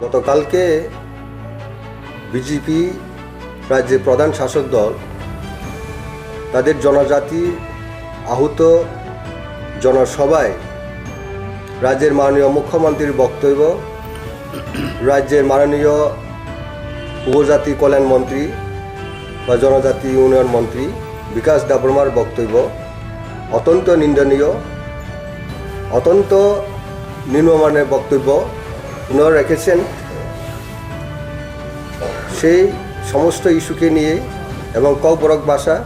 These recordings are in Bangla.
গতকালকে বিজেপি রাজ্যের প্রধান শাসক দল তাদের জনজাতি আহত জনসভায় রাজ্যের মাননীয় মুখ্যমন্ত্রীর বক্তব্য, রাজ্যের মাননীয় উপজাতি কল্যাণ মন্ত্রী বা জনজাতি উন্নয়ন মন্ত্রী বিকাশ দেববর্মার বক্তব্য অত্যন্ত নিন্দনীয়, অত্যন্ত নিম্নমানের বক্তব্য ওনারা রেখেছেন। সেই সমস্ত ইস্যুকে নিয়ে এবং ককবরক ভাষা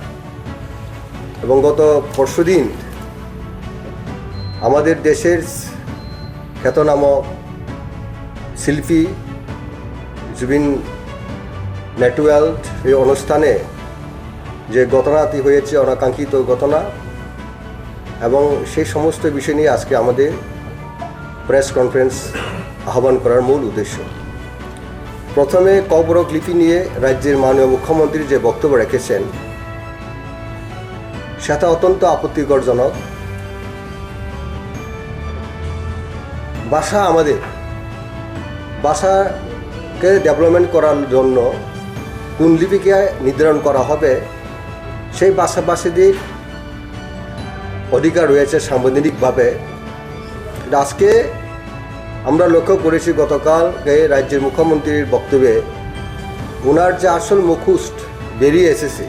এবং গত পরশুদিন আমাদের দেশের খ্যাতনামা শিল্পী জুবিন নেটওয়ার্ল্ড এই অনুষ্ঠানে যে ঘটনাটি হয়েছে অনাকাঙ্ক্ষিত ঘটনা, এবং সেই সমস্ত বিষয় নিয়ে আজকে আমাদের প্রেস কনফারেন্স আহ্বান করার মূল উদ্দেশ্য। প্রথমে ককবরক লিপি নিয়ে রাজ্যের মাননীয় মুখ্যমন্ত্রী যে বক্তব্য রেখেছেন সেটা অত্যন্ত আপত্তিকরজনক। ভাষা আমাদের ভাষাকে ডেভেলপমেন্ট করার জন্য কোন লিপিকে নির্ধারণ করা হবে সেই ভাষাভাষীদের অধিকার রয়েছে সাংবিধানিকভাবে। আজকে আমরা লক্ষ্য করেছি গতকাল রাজ্যের মুখ্যমন্ত্রীর বক্তব্যে ওনার যে আসল মুখোশ বেরিয়ে এসেছে,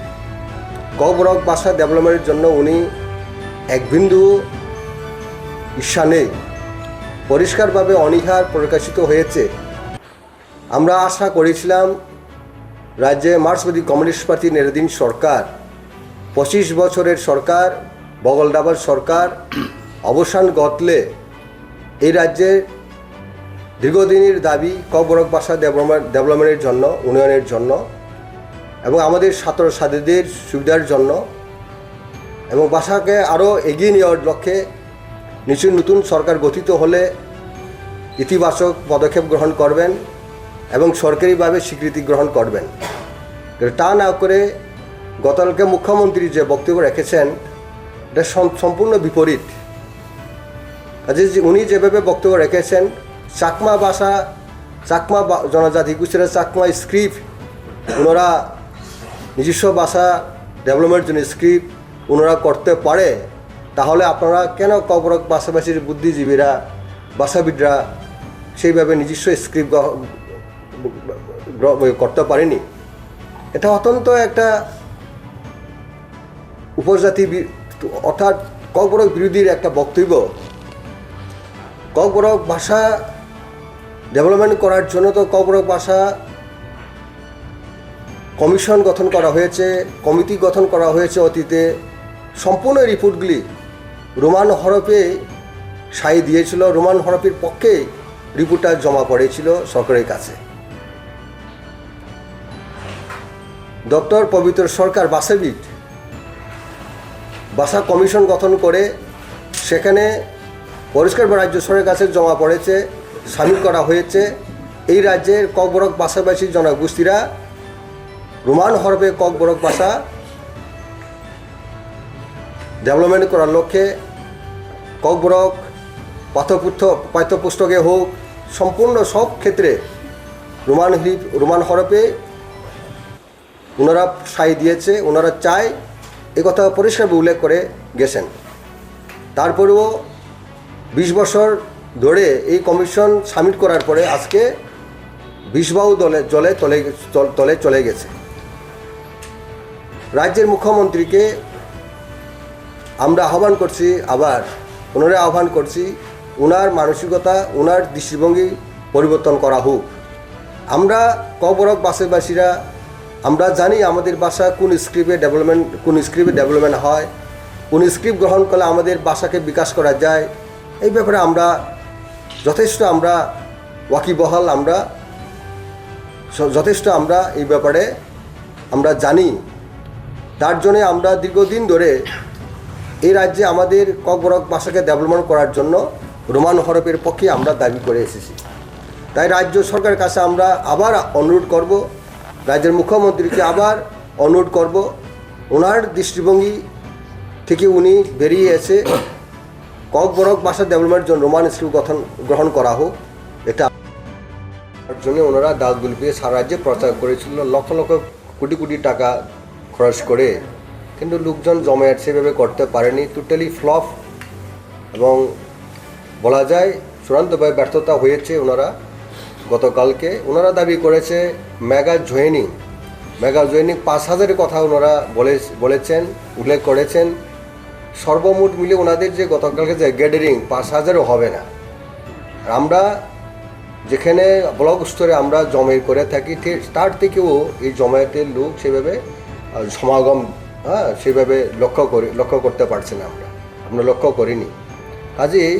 ককবরক ভাষা ডেভেলপমেন্টের জন্য উনি এক বিন্দু ইচ্ছা নেই, পরিষ্কারভাবে অনীহা প্রকাশিত হয়েছে। আমরা আশা করেছিলাম রাজ্যে মার্ক্সবাদী কমিউনিস্ট পার্টি নেতৃত্বাধীন সরকার 25 বছরের সরকার বগলদাবার সরকার অবসান ঘটলে এই রাজ্যের দীর্ঘদিনের দাবি ককবরক ভাষা ডেভেলপমেন্টের জন্য, উন্নয়নের জন্য এবং আমাদের ছাত্রছাত্রীদের সুবিধার জন্য এবং ভাষাকে আরও এগিয়ে নেওয়ার লক্ষ্যে নতুন সরকার গঠিত হলে ইতিবাচক পদক্ষেপ গ্রহণ করবেন এবং সরকারিভাবে স্বীকৃতি গ্রহণ করবেন। তা না করে গতকালকে মুখ্যমন্ত্রী যে বক্তব্য রেখেছেন এটা সম্পূর্ণ বিপরীত। উনি যেভাবে বক্তব্য রেখেছেন, চাকমা ভাষা, চাকমা জনজাতি গোষ্ঠীরা চাকমা স্ক্রিপ্ট ওনারা নিজস্ব ভাষা ডেভেলপমেন্টের জন্য স্ক্রিপ্ট ওনারা করতে পারে, তাহলে আপনারা কেন ককবরক ভাষাভাষীর বুদ্ধিজীবীরা ভাষাবিদরা সেইভাবে নিজস্ব স্ক্রিপ্ট করতে পারেনি? এটা অত্যন্ত একটা উপজাতি অর্থাৎ ককবরক বিরোধীর একটা বক্তব্য। ককবরক ভাষা ডেভেলপমেন্ট করার জন্য তো ককবরক ভাষা কমিশন গঠন করা হয়েছে, কমিটি গঠন করা হয়েছে অতীতে। সম্পূর্ণ রিপোর্টগুলি রোমান হরফে সাই দিয়েছিল, রোমান হরফের পক্ষে রিপোর্টটা জমা পড়েছিল সরকারের কাছে। ডক্টর পবিত্র সরকার ভাষাবিদ ভাষা কমিশন গঠন করে সেখানে পরিষ্কার রাজ্য সরকারের কাছে জমা পড়েছে, সামিল করা হয়েছে। এই রাজ্যের ককবরক ভাষাভাষী জনগোষ্ঠীরা রোমান হরফে ককবরক ভাষা ডেভেলপমেন্ট করার লক্ষ্যে ককবরক পাঠ্যপুস্তকে হোক, সম্পূর্ণ সব ক্ষেত্রে রোমান হরফে ওনারা সাই দিয়েছে, ওনারা চায় একথা পরিষ্কারভাবে উল্লেখ করে গেছেন। তারপরেও 20 বছর ধরে এই কমিশন সাবমিট করার পরে আজকে 20 বাহু তলে চলে গেছে। রাজ্যের মুখ্যমন্ত্রীকে আমরা আহ্বান করছি, আবার পুনরায় আহ্বান করছি, ওনার মানসিকতা, ওনার দৃষ্টিভঙ্গি পরিবর্তন করা হোক। আমরা ককবরক ভাষাভাষীরা আমরা জানি আমাদের ভাষা কোন স্ক্রিপ্টে ডেভেলপমেন্ট হয়, কোন স্ক্রিপ্ট গ্রহণ করলে আমাদের ভাষাকে বিকাশ করা যায়। এই ব্যাপারে আমরা যথেষ্ট ওয়াকিবহাল, আমরা এই ব্যাপারে আমরা জানি। তার জন্যে আমরা দীর্ঘদিন ধরে এই রাজ্যে আমাদের ককবরক ভাষাকে ডেভেলপমেন্ট করার জন্য রোমান হরফের পক্ষে আমরা দাবি করে এসেছি। তাই রাজ্য সরকারের কাছে আমরা আবার অনুরোধ করব, রাজ্যের মুখ্যমন্ত্রীকে আবার অনুরোধ করব, ওনার দৃষ্টিভঙ্গি থেকে উনি বেরিয়ে এসে ককবরক ভাষা ডেভেলপমেন্টের জন্য রোমান স্ক্রিপ্ট গ্রহণ করা হোক। এটা তার জন্য ওনারা দাঁত গুলপিয়ে সারা রাজ্যে প্রচার করেছিল, লক্ষ লক্ষ কোটি কোটি টাকা খরচ করে, কিন্তু লোকজন জমায়েত সেভাবে করতে পারেনি, টোটালি ফ্লপ। এবং বলা যায় চূড়ান্তভাবে ব্যর্থতা হয়েছে। ওনারা গতকালকে ওনারা দাবি করেছে মেগা জয়েনিং 5,000-এর কথা ওনারা বলেছেন, উল্লেখ করেছেন। সর্বমোট মিলে ওনাদের যে গতকালকে যে গ্যাদারিং 5,000-ও হবে না। আর আমরা যেখানে ব্লক স্তরে আমরা জমায়েত করে থাকি, তার থেকেও এই জমায়েতের লোক সেভাবে সমাগম সেভাবে লক্ষ্য করতে পারছি না। আমরা লক্ষ্য করিনি। কাজেই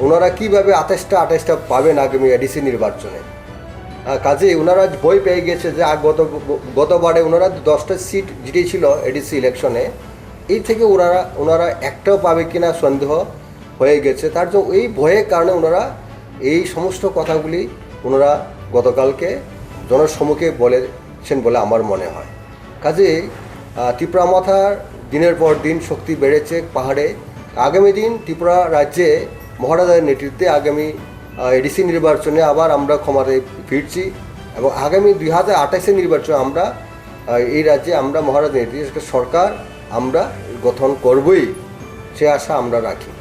ওনারা কীভাবে 28টা পাবেন আগামী এডিসি নির্বাচনে? কাজেই ওনারা ভয় পেয়ে গেছে যে গতবারে ওনারা 10টা সিট জিতেছিল এডিসি ইলেকশনে, এই থেকে ওনারা একটাও পাবে কিনা সন্দেহ হয়ে গেছে। তার জন্য এই ভয়ের কারণে ওনারা এই সমস্ত কথাগুলি ওনারা গতকালকে জনসম্মুখে বলেছেন বলে আমার মনে হয়। কাজেই ত্রিপুরা মাথার দিনের পর দিন শক্তি বেড়েছে পাহাড়ে। আগামী দিন ত্রিপুরা রাজ্যে মহারাজার নেতৃত্বে আগামী এডিসি নির্বাচনে আবার আমরা ক্ষমতায় ফিরছি, এবং আগামী 2028-এর নির্বাচনে আমরা এই রাজ্যে আমরা মহারাজার নেতৃত্বে সরকার আমরা গঠন করবই, সে আশা আমরা রাখি।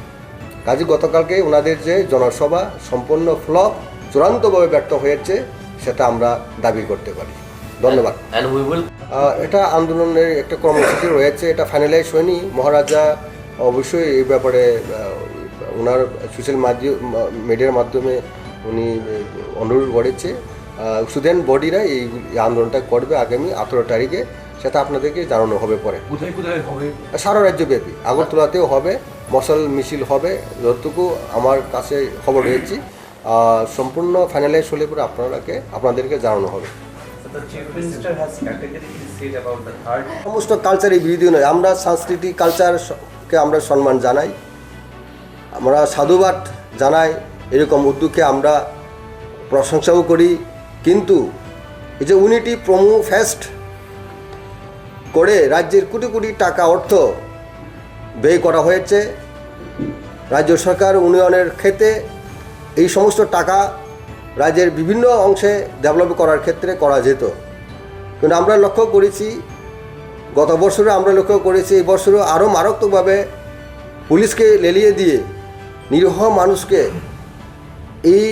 কাজে গতকালকে ওনাদের যে জনসভা সম্পূর্ণ ফ্লপ, চূড়ান্তভাবে ব্যর্থ হয়েছে, সেটা আমরা দাবি করতে পারি। ধন্যবাদ। এটা আন্দোলনের একটা কর্মসূচি রয়েছে, এটা ফাইনালাইজ হয়নি। মহারাজা অবশ্যই এই ব্যাপারে ওনার সোশ্যাল মিডিয়ার মাধ্যমে উনি অনুরোধ করেছে স্টুডেন্ট বডিরা এই আন্দোলনটা করবে আগামী 18 তারিখে, সেটা আপনাদেরকে জানানো হবে পরে। কোথায় হবে? সারা রাজ্যব্যাপী আগরতলাতেও হবে, মশাল মিছিল হবে, যতটুকু আমার কাছে খবর রয়েছে। সম্পূর্ণ ফাইনালাইজ হলে পরে আপনাদেরকে জানানো হবে। সমস্ত কালচারই বিরোধী নয়, আমরা সাংস্কৃতিক কালচারকে আমরা সম্মান জানাই, আমরা সাধুবাদ জানাই, এরকম উদ্যোগকে আমরা প্রশংসাও করি। কিন্তু এই যে ইউনিটি প্রোমো ফেস্ট করে রাজ্যের কোটি কোটি টাকা অর্থ ব্যয় করা হয়েছে, রাজ্য সরকার উন্নয়নের ক্ষেত্রে এই সমস্ত টাকা রাজ্যের বিভিন্ন অংশে ডেভেলপ করার ক্ষেত্রে করা যেত। কিন্তু আমরা লক্ষ্য করেছি, গত বছরে আমরা লক্ষ্য করেছি, এই বছরও আরও মারাত্মকভাবে পুলিশকে লেলিয়ে দিয়ে নিরীহ মানুষকে এই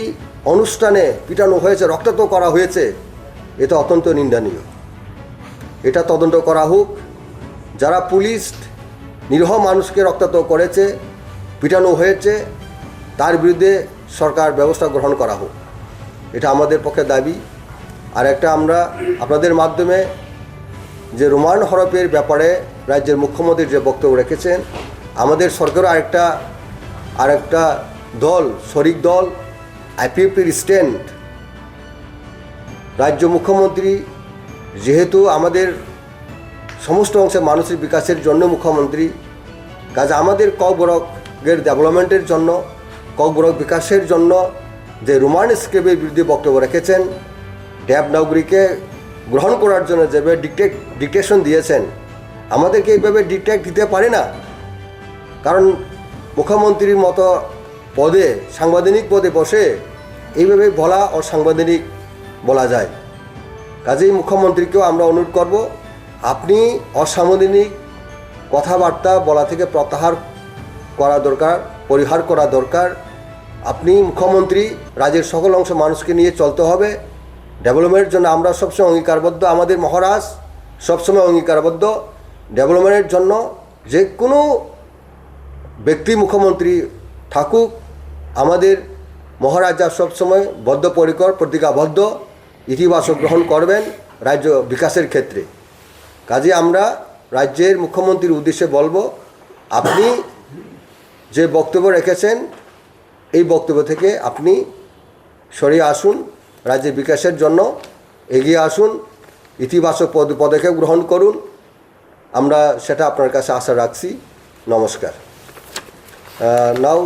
অনুষ্ঠানে পিটানো হয়েছে, রক্তাক্ত করা হয়েছে। এটা অত্যন্ত নিন্দনীয়। এটা তদন্ত করা হোক। যারা পুলিশ নিরীহ মানুষকে রক্তাক্ত করেছে, পিটানো হয়েছে, তার বিরুদ্ধে সরকার ব্যবস্থা গ্রহণ করা হোক, এটা আমাদের পক্ষে দাবি। আর একটা আমরা আপনাদের মাধ্যমে যে রোমান হরপের ব্যাপারে রাজ্যের মুখ্যমন্ত্রী যে বক্তব্য রেখেছেন, আমাদের সরকারও আরেকটা দল, শরিক দল আইপিএফটির স্ট্যান্ড। রাজ্য মুখ্যমন্ত্রী যেহেতু আমাদের সমস্ত অংশের মানুষের বিকাশের জন্য মুখ্যমন্ত্রী, কাজে আমাদের ককবরকের ডেভেলপমেন্টের জন্য, ককবরক বিকাশের জন্য যে রোমান স্কেপের বিরুদ্ধে বক্তব্য রেখেছেন, দেবনাগরীকে গ্রহণ করার জন্য যেভাবে ডিকটেশন দিয়েছেন, আমাদেরকে এইভাবে ডিকটেট দিতে পারে না। কারণ মুখ্যমন্ত্রীর মতো পদে, সাংবিধানিক পদে বসে এইভাবে বলা অসাংবিধানিক বলা যায়। কাজেই মুখ্যমন্ত্রীকেও আমরা অনুরোধ করব, আপনি অসাংবিধানিক কথাবার্তা বলা থেকে প্রত্যাহার করা দরকার, পরিহার করা দরকার। আপনি মুখ্যমন্ত্রী, রাজ্যের সকল অংশ মানুষকে নিয়ে চলতে হবে। ডেভেলপমেন্টের জন্য আমরা সবসময় অঙ্গীকারবদ্ধ, আমাদের মহারাজ সবসময় অঙ্গীকারবদ্ধ। ডেভেলপমেন্টের জন্য যে কোনো ব্যক্তি মুখ্যমন্ত্রী থাকুক, আমাদের মহারাজা সবসময় বদ্ধপরিকর, প্রতিজ্ঞাবদ্ধ, ইতিবাচক গ্রহণ করবেন রাজ্য বিকাশের ক্ষেত্রে। কাজে আমরা রাজ্যের মুখ্যমন্ত্রীর উদ্দেশ্যে বলবো, আপনি যে বক্তব্য রেখেছেন, এই বক্তব্য থেকে আপনি সরিয়ে আসুন, রাজ্যের বিকাশের জন্য এগিয়ে আসুন, ইতিবাচক পদক্ষেপ গ্রহণ করুন। আমরা সেটা আপনার কাছে আশা রাখছি। নমস্কার। নাও